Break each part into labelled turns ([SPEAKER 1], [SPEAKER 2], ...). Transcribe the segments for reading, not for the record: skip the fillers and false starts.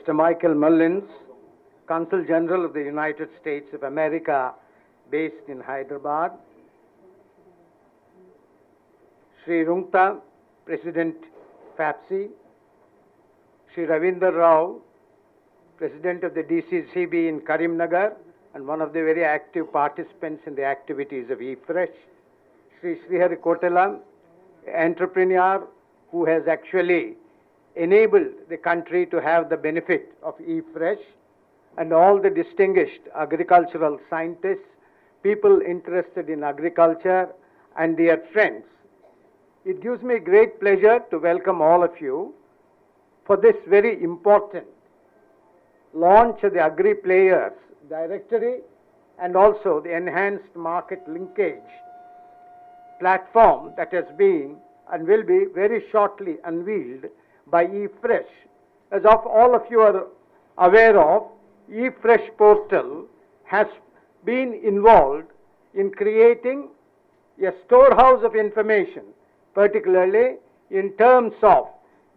[SPEAKER 1] Mr. Michael Mullins, Consul General of the United States of America, based in Hyderabad, Sri Rungta, President FAPSI, Sri Ravinder Rao, President of the DCCB in Karimnagar and one of the very active participants in the activities of eFresh, Sri Srihari Kotala, entrepreneur who has actually enabled the country to have the benefit of eFresh, and all the distinguished agricultural scientists, people interested in agriculture, and their friends. It gives me great pleasure to welcome all of you for this very important launch of the Agri Players Directory and also the Enhanced Market Linkage platform that has been and will be very shortly unveiled by eFresh. As of all of you are aware of, eFresh portal has been involved in creating a storehouse of information, particularly in terms of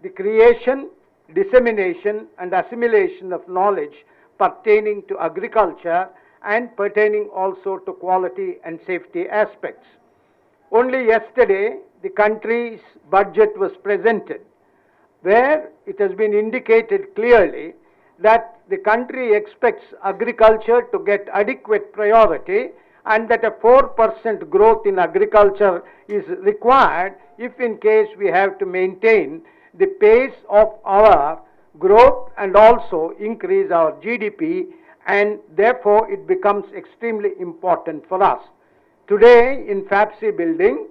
[SPEAKER 1] the creation, dissemination and assimilation of knowledge pertaining to agriculture and pertaining also to quality and safety aspects. Only yesterday, the country's budget was presented, where it has been indicated clearly that the country expects agriculture to get adequate priority and that a 4% growth in agriculture is required if in case we have to maintain the pace of our growth and also increase our GDP, and therefore it becomes extremely important for us. Today in FAPSI building,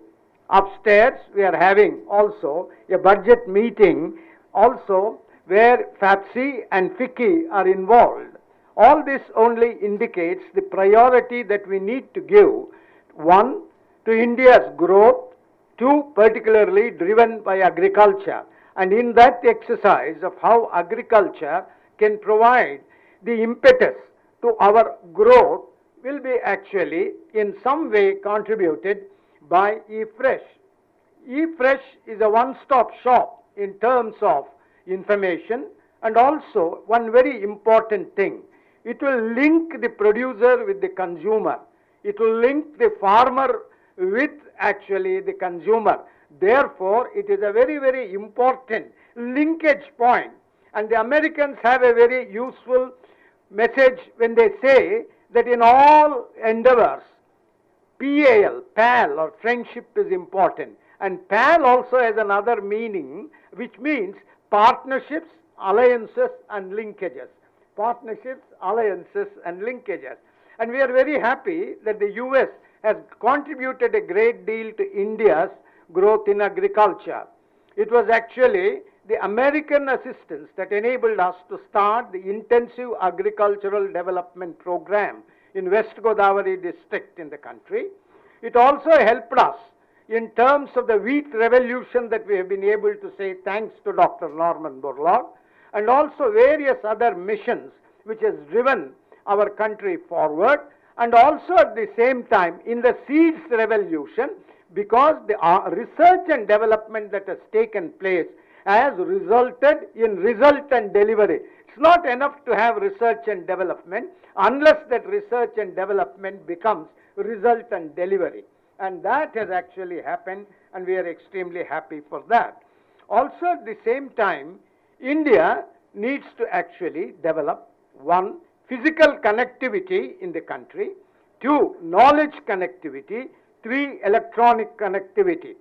[SPEAKER 1] upstairs we are having also a budget meeting also where FAPSI and FICCI are involved. All this only indicates the priority that we need to give, one, to India's growth, two, particularly driven by agriculture. And in that exercise of how agriculture can provide the impetus to our growth will be actually in some way contributed by eFresh. eFresh is a one-stop shop in terms of information, and also one very important thing, it will link the producer with the consumer. It will link the farmer with actually the consumer. Therefore, it is a very, very important linkage point. And the Americans have a very useful message when they say that in all endeavors, PAL or friendship is important. And PAL also has another meaning, which means partnerships, alliances and linkages. Partnerships, alliances and linkages. And we are very happy that the US has contributed a great deal to India's growth in agriculture. It was actually the American assistance that enabled us to start the intensive agricultural development program in West Godavari district in the country. It also helped us in terms of the wheat revolution that we have been able to say thanks to Dr. Norman Borlaug, and also various other missions which has driven our country forward, and also at the same time in the seeds revolution, because the research and development that has taken place has resulted in result and delivery. It's not enough to have research and development unless that research and development becomes result and delivery. And that has actually happened, and we are extremely happy for that. Also at the same time, India needs to actually develop, one, physical connectivity in the country, two, knowledge connectivity, three, electronic connectivity.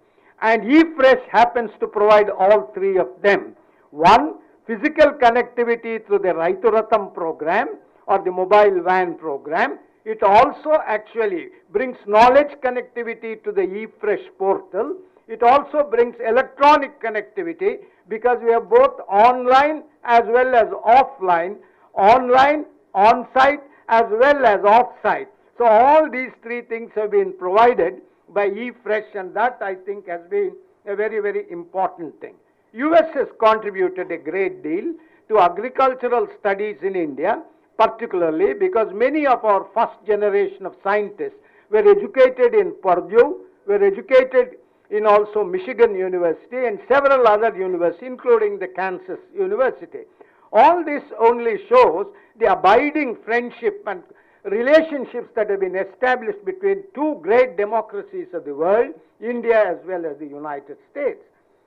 [SPEAKER 1] And eFresh happens to provide all three of them. One, physical connectivity through the Raituratham program or the mobile van program. It also actually brings knowledge connectivity to the eFresh portal. It also brings electronic connectivity because we have both online as well as offline, online, on-site as well as off-site. So all these three things have been provided by eFresh, and that I think has been a very, very important thing. US has contributed a great deal to agricultural studies in India, particularly because many of our first generation of scientists were educated in Purdue, were educated in also Michigan University and several other universities, including the Kansas University. All this only shows the abiding friendship and relationships that have been established between two great democracies of the world, India as well as the United States.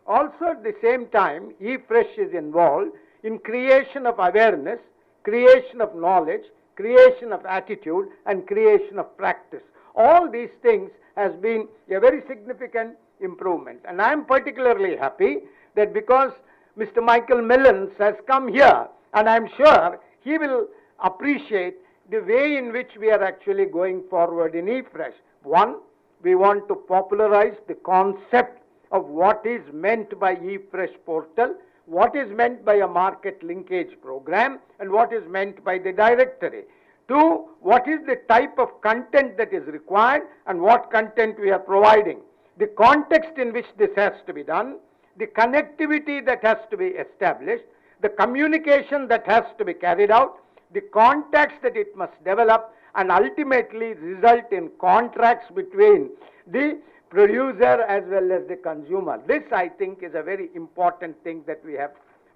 [SPEAKER 1] Also at the same time, eFresh is involved in creation of awareness, creation of knowledge, creation of attitude, and creation of practice. All these things has been a very significant improvement. And I am particularly happy that because Mr. Michael Mellons has come here, and I am sure he will appreciate the way in which we are actually going forward in eFresh. One, we want to popularize the concept of what is meant by eFresh portal, what is meant by a market linkage program, and what is meant by the directory. Two, what is the type of content that is required and what content we are providing. The context in which this has to be done, the connectivity that has to be established, the communication that has to be carried out, the contacts that it must develop, and ultimately result in contracts between the producer as well as the consumer. This, I think, is a very important thing that we have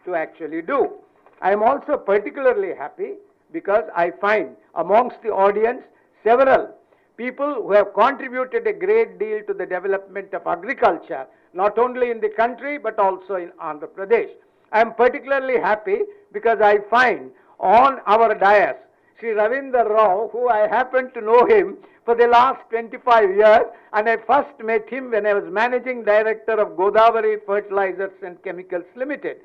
[SPEAKER 1] to actually do. I am also particularly happy because I find amongst the audience several people who have contributed a great deal to the development of agriculture, not only in the country but also in Andhra Pradesh. I am particularly happy because I find on our dais Sri Ravindra Rao, who I happen to know him for the last 25 years, and I first met him when I was managing director of Godavari Fertilizers and Chemicals Limited.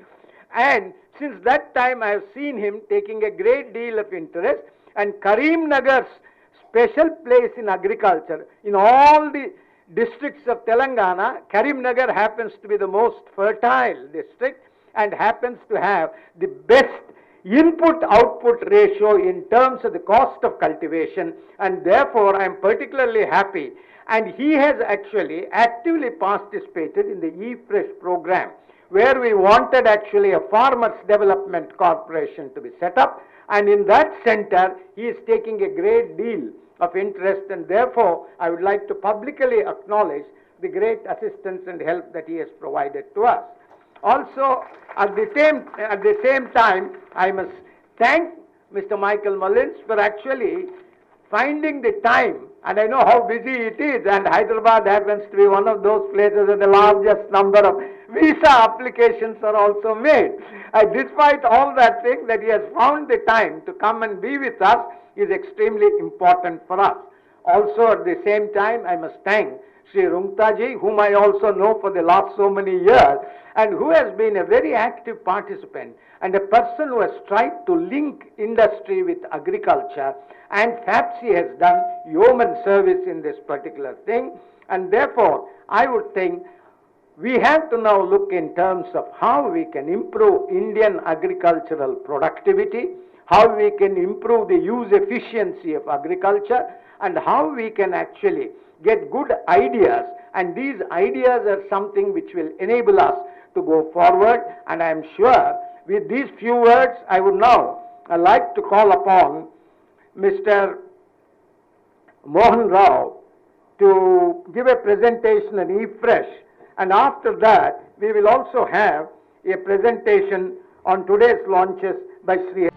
[SPEAKER 1] And since that time I have seen him taking a great deal of interest, and Karimnagar's special place in agriculture, in all the districts of Telangana, Karimnagar happens to be the most fertile district and happens to have the best input-output ratio in terms of the cost of cultivation, and therefore I am particularly happy. And he has actually actively participated in the eFresh program, where we wanted actually a Farmers Development Corporation to be set up, and in that center he is taking a great deal of interest, and therefore I would like to publicly acknowledge the great assistance and help that he has provided to us. Also, at the same time, I must thank Mr. Michael Mullins for actually finding the time, and I know how busy it is, and Hyderabad happens to be one of those places where the largest number of visa applications are also made. Despite all that thing, that he has found the time to come and be with us is extremely important for us. Also, at the same time, I must thank Sri Rungtaji, whom I also know for the last so many years, and who has been a very active participant and a person who has tried to link industry with agriculture, and FAPSI has done yeoman service in this particular thing, and therefore I would think we have to now look in terms of how we can improve Indian agricultural productivity, how we can improve the use efficiency of agriculture, and how we can actually get good ideas, and these ideas are something which will enable us to go forward. And I am sure with these few words I would now like to call upon Mr. Mohan Rao to give a presentation on eFresh, and after that we will also have a presentation on today's launches by Sri